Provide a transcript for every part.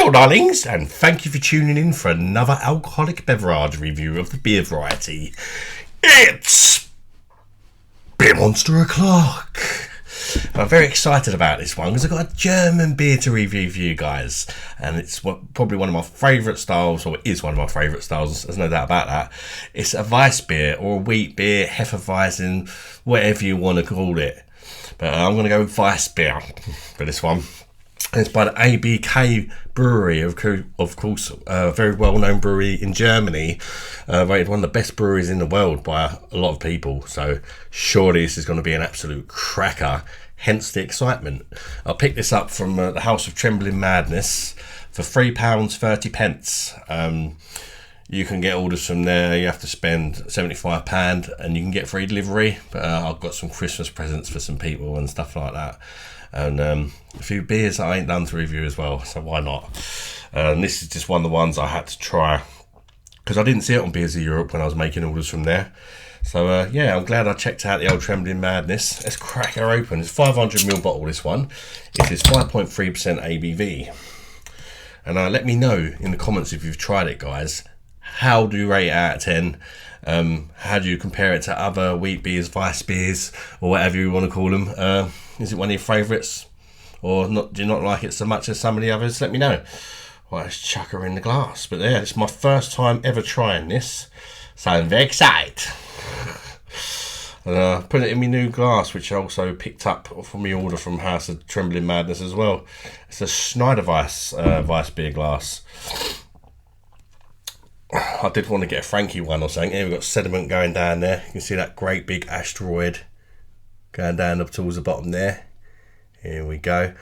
Hello darlings, and thank you for tuning in for another alcoholic beverage review of the beer variety. It's Beer Monster O'Clock. I'm very excited about this one because I've got a German beer to review for you guys, and it's probably one of my favourite styles, or it is one of my favourite styles, there's no doubt about that. It's a Weissbier or a wheat beer, Hefeweizen, whatever you want to call it. But I'm going to go with Weissbier for this one. It's by the ABK Brewery, of course, a very well-known brewery in Germany, rated one of the best breweries in the world by a lot of people. So surely this is going to be an absolute cracker, hence the excitement. I picked this up from the House of Trembling Madness for £3.30. You can get orders from there. You have to spend £75 and you can get free delivery. But I've got some Christmas presents for some people and stuff like that. And a few beers that I ain't done to review as well, so why not? This is just one of the ones I had to try because I didn't see it on Beers of Europe when I was making orders from there. So yeah, I'm glad I checked out the old Trembling Madness. Let's crack her open. It's 500ml bottle, this one. It is 5.3% ABV. And let me know in the comments if you've tried it, guys. How do you rate it out of 10? How do you compare it to other wheat beers, Weiss beers, or whatever you want to call them? Is it one of your favourites, or not? Do you not like it so much as some of the others? Let me know. Well, let's chuck her in the glass. But yeah, it's my first time ever trying this, so I'm very excited. And put it in my new glass, which I also picked up from my order from House of Trembling Madness as well. It's a Schneider Weiss beer glass. I did want to get a Frankie one or something. Here we've got sediment going down there. You can see that great big asteroid going down up towards the bottom there. Here we go.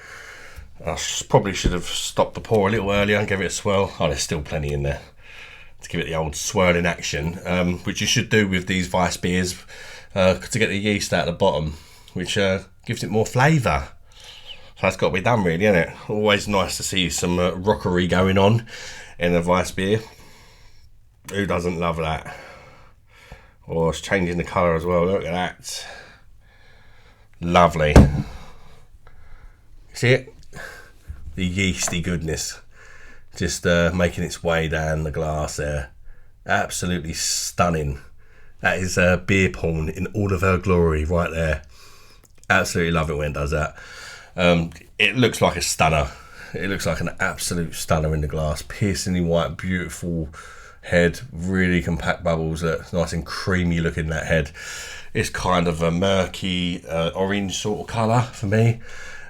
I probably should have stopped the pour a little earlier and give it a swirl. Oh, there's still plenty in there to give it the old swirling action, which you should do with these Weiss beers to get the yeast out of the bottom, which gives it more flavour. So that's got to be done, really, isn't it? Always nice to see some rockery going on in a Weiss beer. Who doesn't love that? Oh, it's changing the colour as well. Look at that. Lovely. See it? The yeasty goodness just making its way down the glass there. Absolutely stunning. That is beer porn in all of her glory right there. Absolutely love it when it does that. It looks like a stunner. It looks like an absolute stunner in the glass. Piercingly white, beautiful head, really compact bubbles. Nice and creamy looking, that head. It's kind of a murky orange sort of colour for me.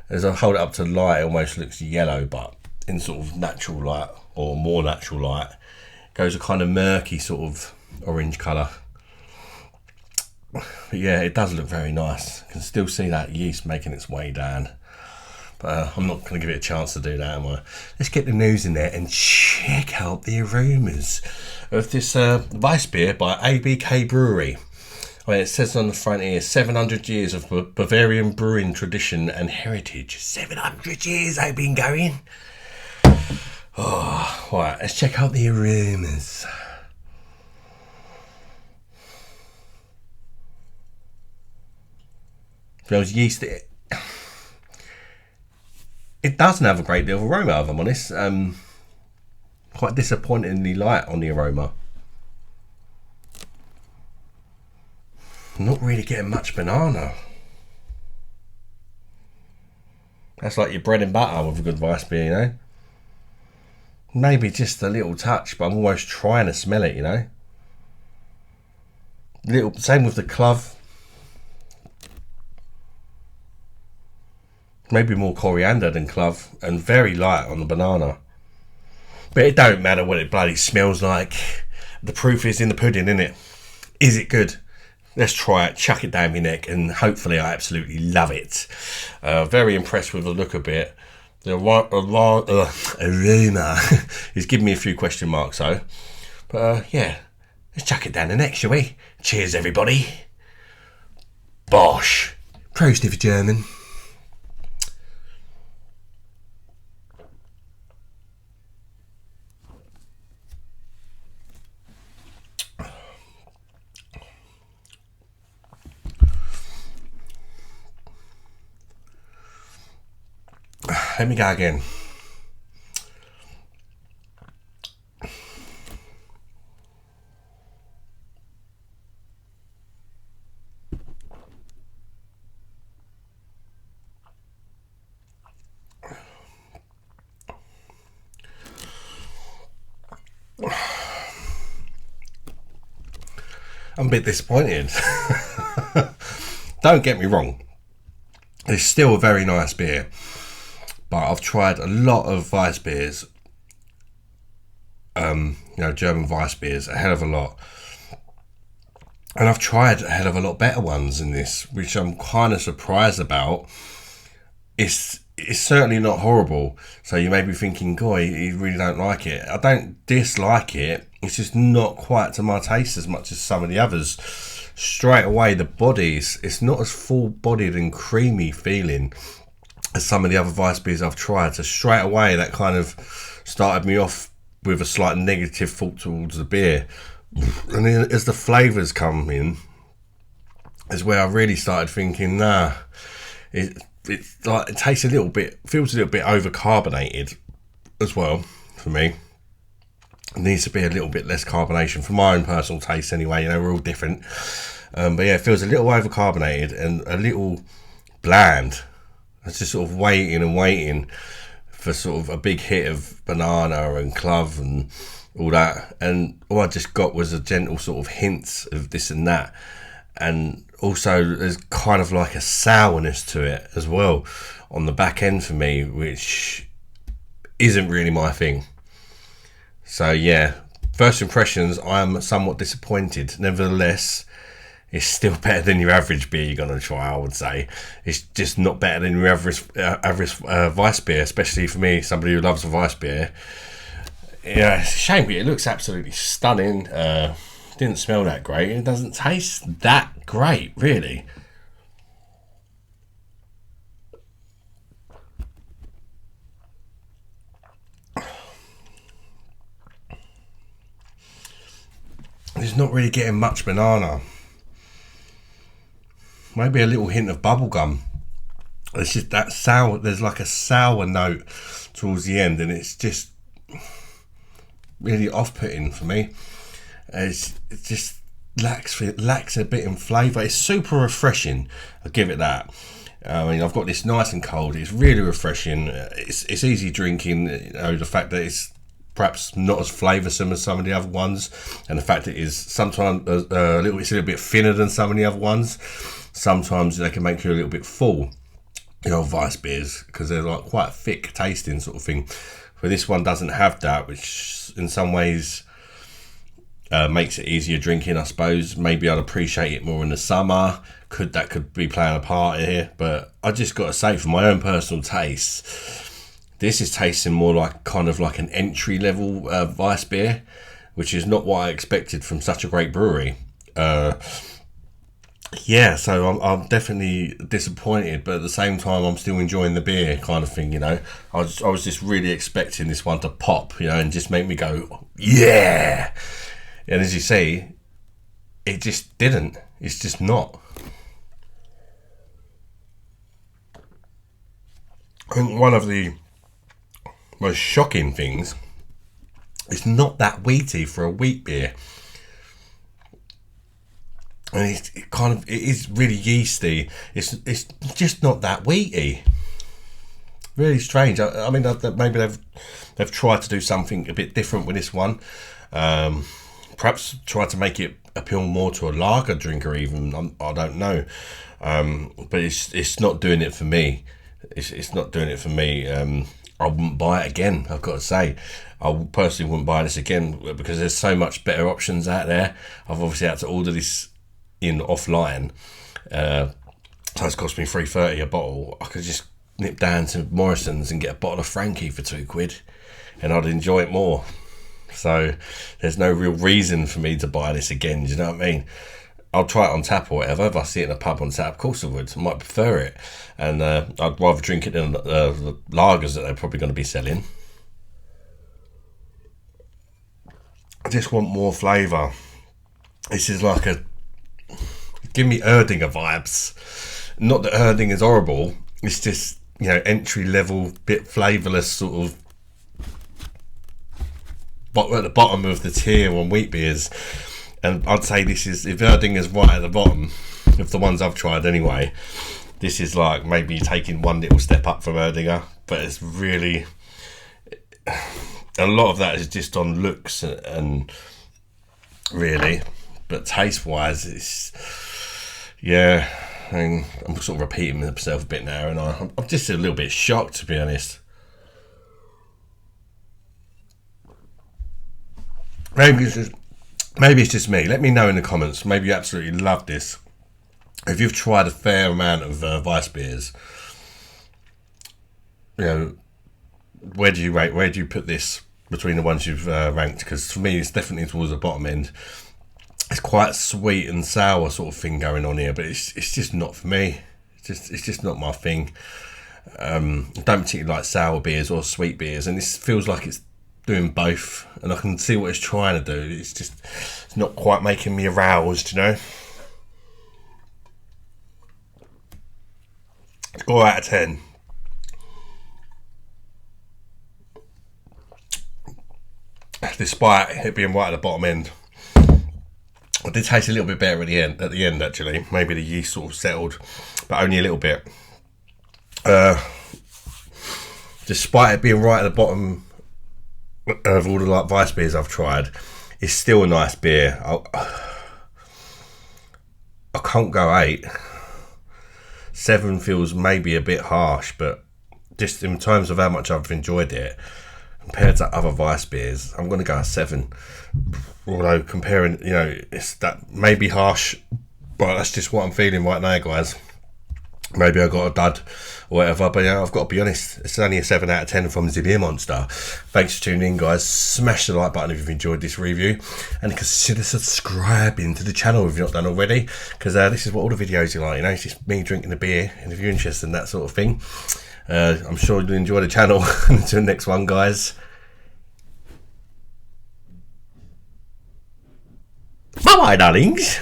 As I hold it up to the light, it almost looks yellow, but in sort of natural light or more natural light, it goes a kind of murky sort of orange colour. But yeah, it does look very nice. You can still see that yeast making its way down. But I'm not going to give it a chance to do that, am I? Let's get the news in there and check out the aromas of this Weissbier by ABK Brewery. Well, it says on the front here, 700 years of Bavarian brewing tradition and heritage. 700 years they've been going. Oh, right, let's check out the aromas. Smells yeasty. It doesn't have a great deal of aroma, if I'm honest. Quite disappointingly light on the aroma. Not really getting much banana. That's like your bread and butter with a good Weiss beer, you know. Maybe just a little touch, but I'm almost trying to smell it, you know. Same with the clove. Maybe more coriander than clove, and very light on the banana. But it don't matter what it bloody smells like. The proof is in the pudding, isn't it? Is it good? Let's try it, chuck it down my neck, and hopefully I absolutely love it. Very impressed with the look of it. The aroma is giving me a few question marks though. But yeah, let's chuck it down the neck, shall we? Cheers, everybody. Bosh. Prost if you're German. Let me go again. I'm a bit disappointed. Don't get me wrong, it's still a very nice beer, but I've tried a lot of Weissbiers, German Weissbiers, a hell of a lot. And I've tried a hell of a lot better ones than this, which I'm kind of surprised about. It's certainly not horrible. So you may be thinking, "Goy, you really don't like it." I don't dislike it. It's just not quite to my taste as much as some of the others. Straight away, the bodies, it's not as full-bodied and creamy feeling as some of the other Weissbiers I've tried. So straight away, that kind of started me off with a slight negative thought towards the beer. And then as the flavours come in, is where I really started thinking, nah, it tastes a little bit, feels a little bit over-carbonated as well for me. It needs to be a little bit less carbonation for my own personal taste anyway. We're all different. But yeah, it feels a little over-carbonated and a little bland. It's just sort of waiting for sort of a big hit of banana and clove and all that. And all I just got was a gentle sort of hints of this and that. And also there's kind of like a sourness to it as well on the back end for me, which isn't really my thing. So yeah, first impressions, I'm somewhat disappointed. Nevertheless, it's still better than your average beer you're going to try, I would say. It's just not better than your average Weissbier, especially for me, somebody who loves a Weissbier. Yeah, it's a shame, it looks absolutely stunning. Didn't smell that great. It doesn't taste that great, really. It's not really getting much banana. Maybe a little hint of bubblegum. It's just that sour, there's like a sour note towards the end, and it's just really off-putting for me. It just lacks a bit in flavour. It's super refreshing, I'll give it that. I mean, I've got this nice and cold. It's really refreshing. It's easy drinking. The fact that it's perhaps not as flavoursome as some of the other ones, and the fact that it is sometimes it's a little bit thinner than some of the other ones. Sometimes they can make you a little bit full, Weissbiers, because they're like quite thick tasting sort of thing. But this one doesn't have that, which in some ways makes it easier drinking, I suppose. Maybe I'd appreciate it more in the summer. That could be playing a part here. But I just got to say, for my own personal taste, this is tasting more like kind of like an entry level Weissbier, which is not what I expected from such a great brewery. Yeah, so I'm definitely disappointed, but at the same time, I'm still enjoying the beer, kind of thing. I was just really expecting this one to pop, and just make me go, yeah. And as you see, it just didn't. It's just not. I think one of the most shocking things, it's not that wheaty for a wheat beer. And it is really yeasty. It's just not that wheaty. Really strange. I mean, maybe they've tried to do something a bit different with this one. Perhaps try to make it appeal more to a lager drinker. Even I don't know. But it's not doing it for me. It's not doing it for me. I wouldn't buy it again. I've got to say. I personally wouldn't buy this again because there's so much better options out there. I've obviously had to order this in offline, so it's cost me $3.30 a bottle. I could just nip down to Morrison's and get a bottle of Frankie for £2, and I'd enjoy it more. So there's no real reason for me to buy this again. Do you know what I mean? I'll try it on tap or whatever. If I see it in a pub on tap, of course I would. I might prefer it, and I'd rather drink it than the lagers that they're probably going to be selling. I just want more flavour. This is like give me Erdinger vibes. Not that Erdinger is horrible. It's just, entry level, bit flavourless sort of, but at the bottom of the tier on wheat beers. And I'd say this is, if Erdinger's right at the bottom of the ones I've tried anyway, this is like maybe taking one little step up from Erdinger. But it's really, a lot of that is just on looks and really. but taste wise, it's yeah. I mean, I'm sort of repeating myself a bit now, and I'm just a little bit shocked, to be honest. Maybe it's just me. Let me know in the comments. Maybe you absolutely love this. If you've tried a fair amount of Weissbiers, you know, where do you rate? Where do you put this between the ones you've ranked? Because for me, it's definitely towards the bottom end. It's quite sweet and sour sort of thing going on here, but it's just not for me. It's just not my thing. I don't particularly like sour beers or sweet beers, and this feels like it's doing both, and I can see what it's trying to do. It's not quite making me aroused, you know. 4 out of 10. Despite it being right at the bottom end, I did taste a little bit better at the end actually. Maybe the yeast sort of settled, but only a little bit. Despite it being right at the bottom of all the like Weissbiers I've tried, it's still a nice beer. I can't go 8. 7 feels maybe a bit harsh, but just in terms of how much I've enjoyed it compared to other Weissbiers, I'm going to go a 7. Although comparing, you know, it's that maybe harsh, but that's just what I'm feeling right now, guys. Maybe I got a dud or whatever, but yeah, I've got to be honest, it's only a 7 out of 10 from the Beer Monster. Thanks for tuning in, guys. Smash the like button if you've enjoyed this review, and consider subscribing to the channel if you've not done already, because this is what all the videos are like, you know. It's just me drinking the beer, and if you're interested in that sort of thing, I'm sure you'll enjoy the channel. Until the next one, guys. Bye bye, darlings.